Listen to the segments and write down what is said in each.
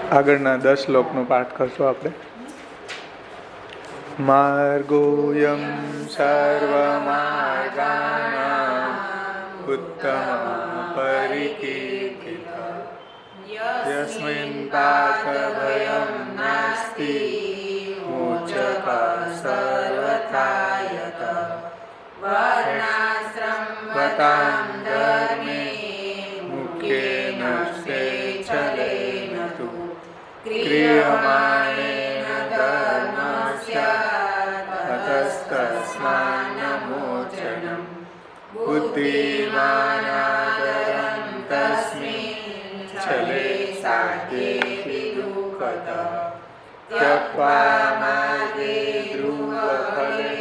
આગળના 10 શ્લોકનો પાઠ કરશું આપણે. માર્ગોયમ સર્વમાર્ગાણામ ઉત્તમઃ પરિકીર્તિતઃ યસ્મિન પાર્થ ભયં નાસ્તિ મોચકઃ સર્વથા યતઃ વર્ણાશ્રમ વતાં ધર્મે મુખ્યેન ચલેન તુ ક્રિયમાણેન ધર્મસ્ય તતસ્તસ્માન્ મોચનમ બુદ્ધિમાનાદરં તસ્મિन् ચલે સાધ્યે દુઃખતઃ ત્યક્ત્વા માર્ગે ધ્રુવફલે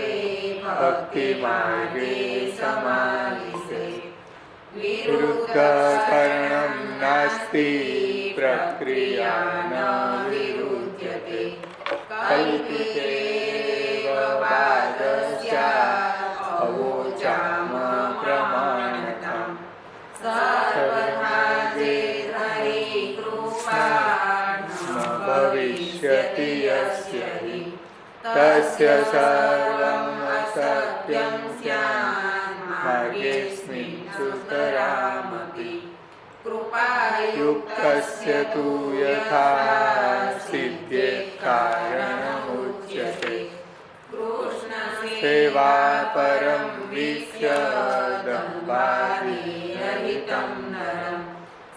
ભક્તિમાર્ગે સમાવિશે વિરુદ્ધકર્ણં નાસ્તિ પ્રક્રિયા ન વિરુધ્યતે કલ્પિતેવ વાદસ્યાत् અવોચામ પ્રમાણતાં સર્વથા ચેત હરિકૃપા ન ભવિષ્યતિ યસ્ય હિ તસ્ય સર્વં અસત્યં સ્યાत् માર્ગેऽસ્મિन् સુતરામપि કૃપાયુક્તસ્ય તુ યથા સિદ્ધ્યેત કારણમુચ્યતે સેવા પરમ વીક્ષ્ય દંભાદિરહિतं નરં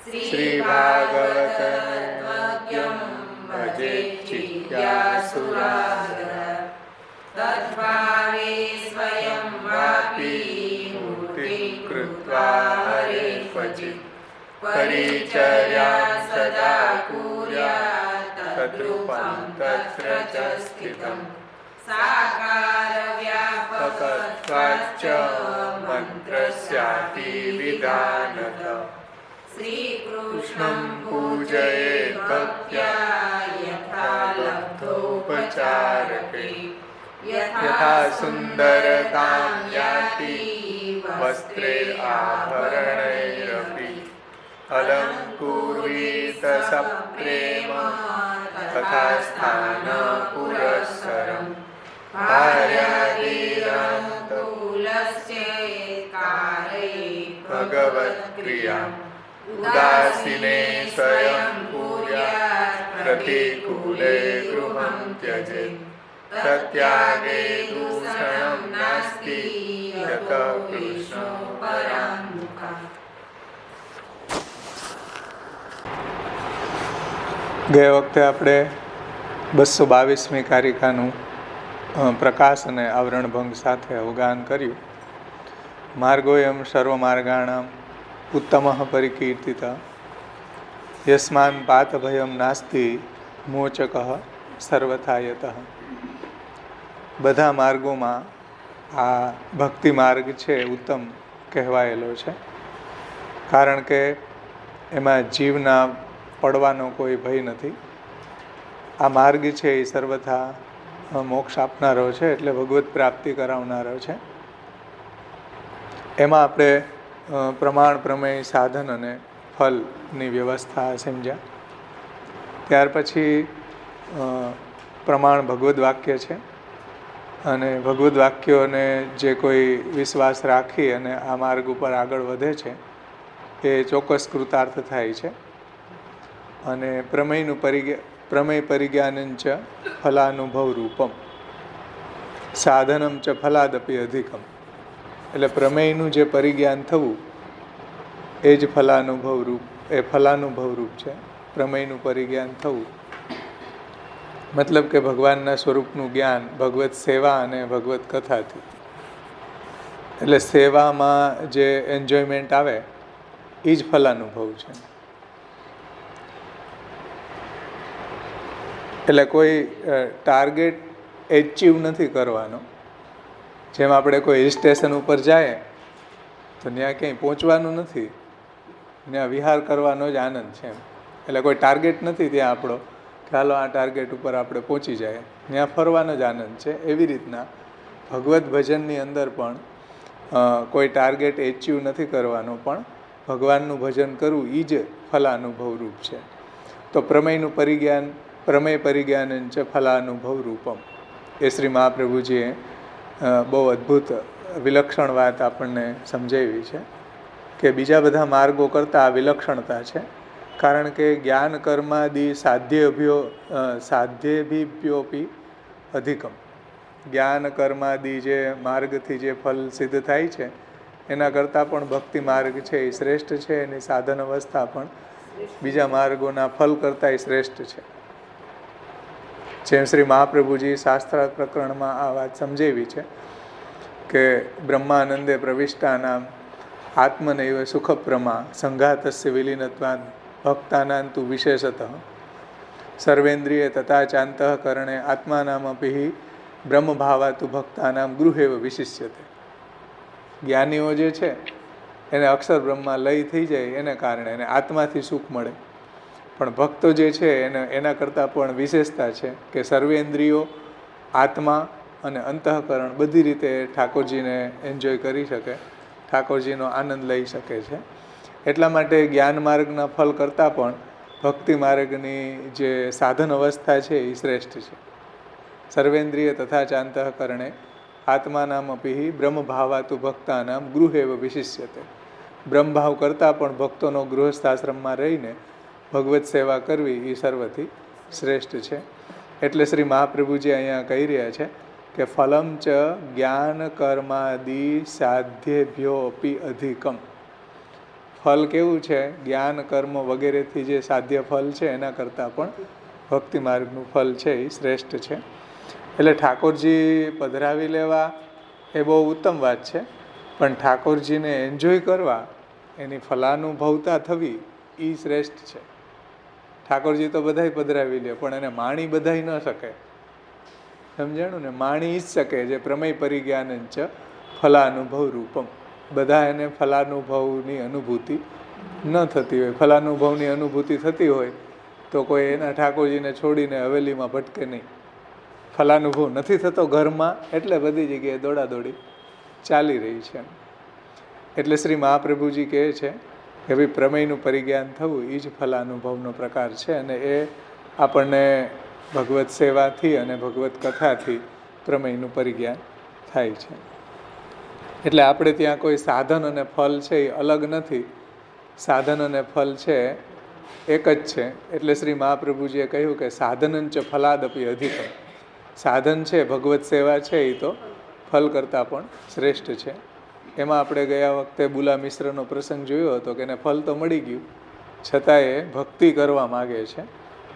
શ્રી ભાગવતમદ્વયં ભજેત જિજ્ઞાસુરાદરઃ તદ્ભાવે સ્વયં વાપી મૂર્તિં કૃત્વા હરે ક્વચિत् પરિચર્યા સદા કુર્યાત્ તદ્રૂપં તત્ર ચ સ્થિતં સાકાર વ્યાપકત્વાચ્ચ મંત્રસ્યાપી વિધાનતઃ શ્રી કૃષ્ણં પૂજયેત ભક્ત્યા યથા લબ્ધોપચારકે યથા સુંદરતાં યાતિ વસ્ત્રૈરાભરણૈરપી અલંકુર્વીત સપ્રેમ તથા સ્થાન પુરસ્સરમ ભાર્યાદીરં ભગવત ક્રિયામ ઉદાસીને સ્વયં કુર્યાત્ પ્રતિકૂલે ગૃહં ત્યજેત તત્યાગે દૂષણં નાસ્તિ યત કૃષ્ણો પરાન્મુખઃ. ગયા વખતે આપણે 222મી કારિકાનું પ્રકાશ અને આવરણભંગ સાથે અવગાહન કર્યું. માર્ગોયમ સર્વમાર્ગાણામ ઉત્તમઃ પરિકીર્તિતઃ યસ્માન પાતભયં નાસ્તિ મોચકઃ સર્વથા યતઃ. બધા માર્ગોમાં આ ભક્તિ માર્ગ છે ઉત્તમ કહેવાયેલો છે, કારણ કે એમાં જીવના પડવાનો કોઈ ભય નથી. આ માર્ગ છે એ સર્વથા મોક્ષ આપનારો છે, એટલે ભગવત પ્રાપ્તિ કરાવનારો છે. એમાં આપણે પ્રમાણ, પ્રમેય, સાધન અને ફલની વ્યવસ્થા સમજ્યા. ત્યાર પછી પ્રમાણ ભગવદ્ વાક્ય છે, અને ભગવદ્ વાક્યોને જે કોઈ વિશ્વાસ રાખી અને આ માર્ગ ઉપર આગળ વધે છે એ ચોક્કસ કૃતાર્થ થાય છે. અને પ્રમેય પરિજ્ઞાનં ચ ફલાનુભવ રૂપમ સાધનમ ચ ફલાદપી અધિકમ. એટલે પ્રમેયનું જે પરિજ્ઞાન થવું એ જ ફલાનુભવ રૂપ છે. પ્રમેયનું પરિજ્ઞાન થવું મતલબ કે ભગવાનના સ્વરૂપનું જ્ઞાન ભગવત સેવા અને ભગવત કથાથી. એટલે સેવામાં જે એન્જોયમેન્ટ આવે એ જ ફલાનુભવ છે. એટલે કોઈ ટાર્ગેટ એચીવ નથી કરવાનો. જેમ આપણે કોઈ હિલ સ્ટેશન ઉપર જાય તો ત્યાં ક્યાંય પહોંચવાનું નથી, ત્યાં વિહાર કરવાનો જ આનંદ છે. એટલે કોઈ ટાર્ગેટ નથી ત્યાં આપણો કે હાલો આ ટાર્ગેટ ઉપર આપણે પહોંચી જાય, ત્યાં ફરવાનો જ આનંદ છે. એવી રીતના ભગવદ્ ભજનની અંદર પણ કોઈ ટાર્ગેટ એચીવ નથી કરવાનો, પણ ભગવાનનું ભજન કરવું એ જ ફલાનુભવ રૂપ છે. તો પ્રમેય પરિજ્ઞાન ચ ફલાનુભવ રૂપમ, એ શ્રી મહાપ્રભુજીએ બહુ અદ્ભુત વિલક્ષણ વાત આપણને સમજાવી છે કે બીજા બધા માર્ગો કરતાં આ વિલક્ષણતા છે. કારણ કે જ્ઞાન કર્માદિ સાધ્યેભ્યોપી અધિકમ, જ્ઞાન કર્માદિ જે માર્ગથી જે ફલ સિદ્ધ થાય છે એના કરતાં પણ ભક્તિ માર્ગ છે એ શ્રેષ્ઠ છે. એની સાધન અવસ્થા પણ બીજા માર્ગોના ફલ કરતાં શ્રેષ્ઠ છે. જેમ શ્રી મહાપ્રભુજી શાસ્ત્રાર્થ પ્રકરણમાં આ વાત સમજાવી છે કે બ્રહ્માનંદે પ્રવિષ્ટાનામ આત્મનૈવ સુખપ્રમા સંઘાતસ્ય વિલીનત્વાદ ભક્તાનાંતુ વિશેષતઃ સર્વેન્દ્રિય તથા ચાંતઃકરણે આત્માનામપિ બ્રહ્મભાવાતુ ભક્તાનામ ગૃહેવ વિશિષ્યતે. જ્ઞાનીઓ જે છે એને અક્ષર બ્રહ્મમાં લય થઈ જાય એને કારણે એને આત્માથી સુખ મળે, પણ ભક્તો જે છે એના કરતાં પણ વિશેષતા છે કે સર્વેન્દ્રિયો, આત્મા અને અંતઃકરણ બધી રીતે ઠાકોરજીને એન્જોય કરી શકે, ઠાકોરજીનો આનંદ લઈ શકે છે. એટલા માટે જ્ઞાન માર્ગના ફલ કરતાં પણ ભક્તિ માર્ગની જે સાધન અવસ્થા છે એ શ્રેષ્ઠ છે. સર્વેન્દ્રિય તથા ચાંતઃકરણે આત્માનામપિ બ્રહ્મભાવાતુ ભક્તાનામ ગૃહેવ વિશિષ્યતે. બ્રહ્મભાવ કરતાં પણ ભક્તોનો ગૃહસ્થાશ્રમમાં રહીને ભગવત સેવા કરવી એ સર્વથી શ્રેષ્ઠ છે. એટલે શ્રી મહાપ્રભુજી અહીંયા કહી રહ્યા છે કે ફલમ ચ જ્ઞાન કર્માદિ સાધ્યેભ્યોપી અધિકમ. ફલ કેવું છે? જ્ઞાન કર્મ વગેરેથી જે સાધ્ય ફલ છે એના કરતાં પણ ભક્તિ માર્ગનું ફલ છે એ શ્રેષ્ઠ છે. એટલે ઠાકોરજી પધરાવી લેવા એ બહુ ઉત્તમ વાત છે, પણ ઠાકોરજીને એન્જોય કરવા, એની ફલાનુભવતા થવી એ શ્રેષ્ઠ છે. ઠાકોરજી તો બધાય પધરાવી લે, પણ એને માણી બધાય ન શકે. સમજાણું ને? માણી જ શકે જે પ્રમેય પરિજ્ઞાન ચ ફલાનુભવ રૂપમ. બધા એને ફલાનુભવની અનુભૂતિ ન થતી હોય. ફલાનુભવની અનુભૂતિ થતી હોય તો કોઈ એના ઠાકોરજીને છોડીને હવેલીમાં ભટકે નહીં. ફલાનુભવ નથી થતો ઘરમાં, એટલે બધી જગ્યાએ દોડાદોડી ચાલી રહી છે. એટલે શ્રી મહાપ્રભુજી કહે છે કે ભાઈ પ્રમેયનું પરિજ્ઞાન થવું એ જ ફલાનુભવનો પ્રકાર છે, અને એ આપણને ભગવત સેવાથી અને ભગવત કથાથી પ્રમેયનું પરિજ્ઞાન થાય છે. એટલે આપણે ત્યાં કોઈ સાધન અને ફલ છે એ અલગ નથી, સાધન અને ફલ છે એક જ છે. એટલે શ્રી મહાપ્રભુજીએ કહ્યું કે સાધનંચ ફલાદપી અધિકમ. સાધન છે ભગવત સેવા છે એ તો ફલ કરતાં પણ શ્રેષ્ઠ છે. એમાં આપણે ગયા વખતે બુલા મિશ્રનો પ્રસંગ જોયો હતો કે એને ફલ તો મળી ગયું, છતાં એ ભક્તિ કરવા માગે છે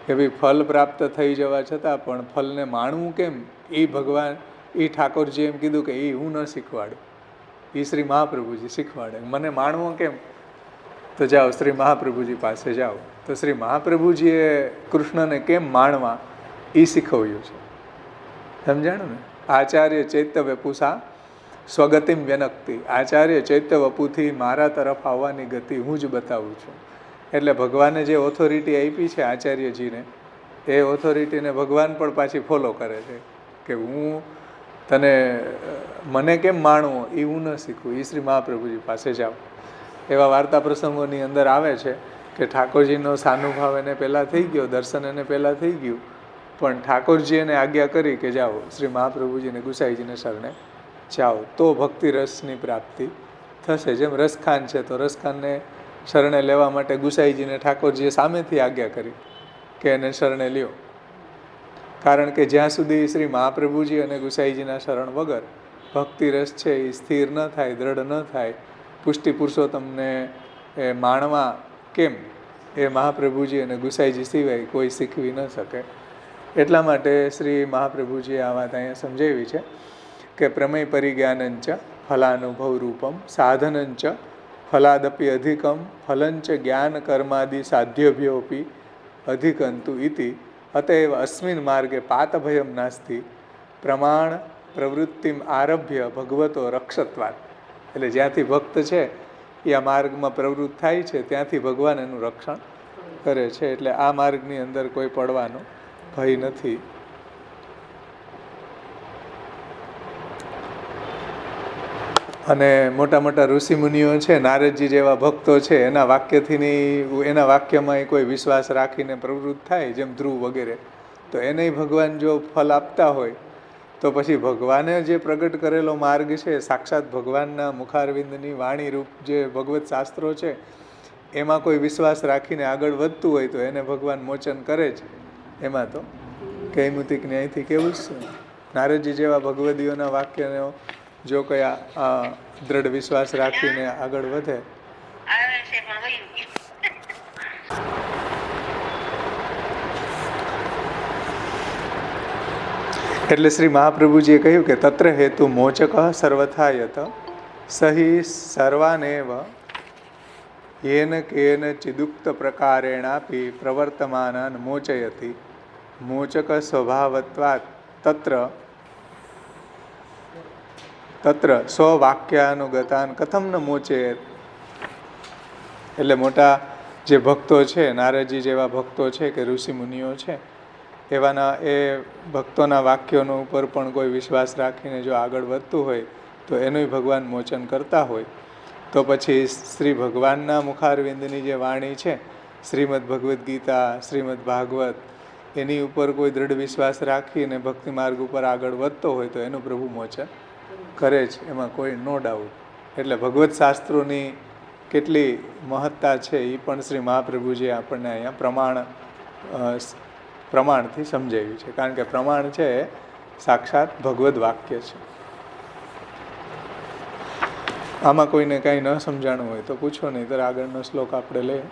કે ભાઈ ફલ પ્રાપ્ત થઈ જવા છતાં પણ ફલને માણવું કેમ એ ભગવાન, એ ઠાકોરજી એમ કીધું કે એ હું ન શીખવાડું, એ શ્રી મહાપ્રભુજી શીખવાડે. મને માણવો કેમ? તો જાઓ શ્રી મહાપ્રભુજી પાસે જાઓ. તો શ્રી મહાપ્રભુજીએ કૃષ્ણને કેમ માણવા એ શીખવ્યું છે. સમજાણું ને? આચાર્ય ચૈત્ય વપુસા સ્વગતિમ વ્યનક્તિ. આચાર્ય ચૈત્ય વપુથી મારા તરફ આવવાની ગતિ હું જ બતાવું છું. એટલે ભગવાને જે ઓથોરિટી આપી છે આચાર્યજીને, એ ઓથોરિટીને ભગવાન પણ પાછી ફોલો કરે છે કે હું તને મને કેમ માણવો એ હું ન શીખું, એ શ્રી મહાપ્રભુજી પાસે જાઓ. એવા વાર્તા પ્રસંગોની અંદર આવે છે કે ઠાકોરજીનો સાનુભાવ એને પહેલાં થઈ ગયો, દર્શન એને પહેલાં થઈ ગયું, પણ ઠાકોરજી એને આજ્ઞા કરી કે જાઓ શ્રી મહાપ્રભુજીને ગુસાઈજીને શરણે જાઓ, તો ભક્તિ રસની પ્રાપ્તિ થશે. જેમ રસખાન છે તો રસખાનને શરણે લેવા માટે ગુસાઈજીને ઠાકોરજીએ સામેથી આજ્ઞા કરી કે એને શરણે લ્યો. કારણ કે જ્યાં સુધી શ્રી મહાપ્રભુજી અને ગુસાઈજીના શરણ વગર ભક્તિ રસ છે એ સ્થિર ન થાય, દ્રઢ ન થાય, પુષ્ટિ પુરુષોત્તમને એ માણવા કેમ, એ મહાપ્રભુજી અને ગુસાઈજી સિવાય કોઈ શીખવી ન શકે. એટલા માટે શ્રી મહાપ્રભુજીએ આ વાત અહીંયા સમજાવી છે કે પ્રમેય પરિજ્ઞાનંચ ફલાનુભવ રૂપમ સાધનંચ ફલાદપી અધિકમ ફલંચ જ્ઞાન કર્માદિ સાધ્યભ્યોપી અધિકંતુ ઇતિ અતએવ અસ્મિન માર્ગે પાતભયમ નાસ્તિ પ્રમાણ પ્રવૃત્તિમ આરભ્ય ભગવતો રક્ષત્વાત. એટલે જ્યાંથી ભક્ત છે એ આ માર્ગમાં પ્રવૃત્ત થાય છે ત્યાંથી ભગવાન એનું રક્ષણ કરે છે. એટલે આ માર્ગની અંદર કોઈ પડવાનો ભય નથી. અને મોટા મોટા ઋષિમુનિઓ છે, નારદજી જેવા ભક્તો છે, એના વાક્યમાં કોઈ વિશ્વાસ રાખીને પ્રવૃત્ત થાય, જેમ ધ્રુવ વગેરે, તો એને ભગવાન જો ફલ આપતા હોય તો પછી ભગવાને જે પ્રગટ કરેલો માર્ગ છે, સાક્ષાત ભગવાનના મુખારવિંદની વાણી રૂપ જે ભગવત શાસ્ત્રો છે, એમાં કોઈ વિશ્વાસ રાખીને આગળ વધતું હોય તો એને ભગવાન મોચન કરે જ. એમાં તો કૈમુતિક ન્યાયથી કેવું જ છે. નારદજી જેવા ભગવદીઓના વાક્યનો જો કયા દ્રઢ વિશ્વાસ રાખીને આગળ વધે. એટલે શ્રી મહાપ્રભુજીએ કહ્યું કે તત્ર હેતુ મોચક સર્વથા યત સહી સર્વાનેવ યેન કેન ચિદુક્ત પ્રકારેણાપી પ્રવર્તમાનાન મોચયતિ મોચક સ્વભાવત્વાત તત્ર સ્વવાક્યાનુગતાન કથમ ન મોચેત. એટલે મોટા જે ભક્તો છે, નારદજી જેવા ભક્તો છે કે ઋષિ મુનિઓ છે, એવાના એ ભક્તોના વાક્યોનો ઉપર પણ કોઈ વિશ્વાસ રાખીને જો આગળ વધતું હોય તો એનું ભગવાન મોચન કરતા હોય તો પછી શ્રી ભગવાનના મુખારવિંદની જે વાણી છે, શ્રીમદ ભગવદ્ ગીતા, શ્રીમદ ભાગવત, એની ઉપર કોઈ દ્રઢ વિશ્વાસ રાખીને ભક્તિ માર્ગ ઉપર આગળ વધતો હોય તો એનું પ્રભુ મોચન કરે જ, એમાં કોઈ નો ડાઉટ. એટલે ભગવત શાસ્ત્રોની કેટલી મહત્તા છે એ પણ શ્રી મહાપ્રભુજીએ આપણને અહીંયા પ્રમાણથી સમજાવ્યું છે. કારણ કે પ્રમાણ છે સાક્ષાત ભગવદ વાક્ય છે. આમાં કોઈને કાંઈ ન સમજાણું હોય તો પૂછો, નહીં તો આગળનો શ્લોક આપણે લઈએ.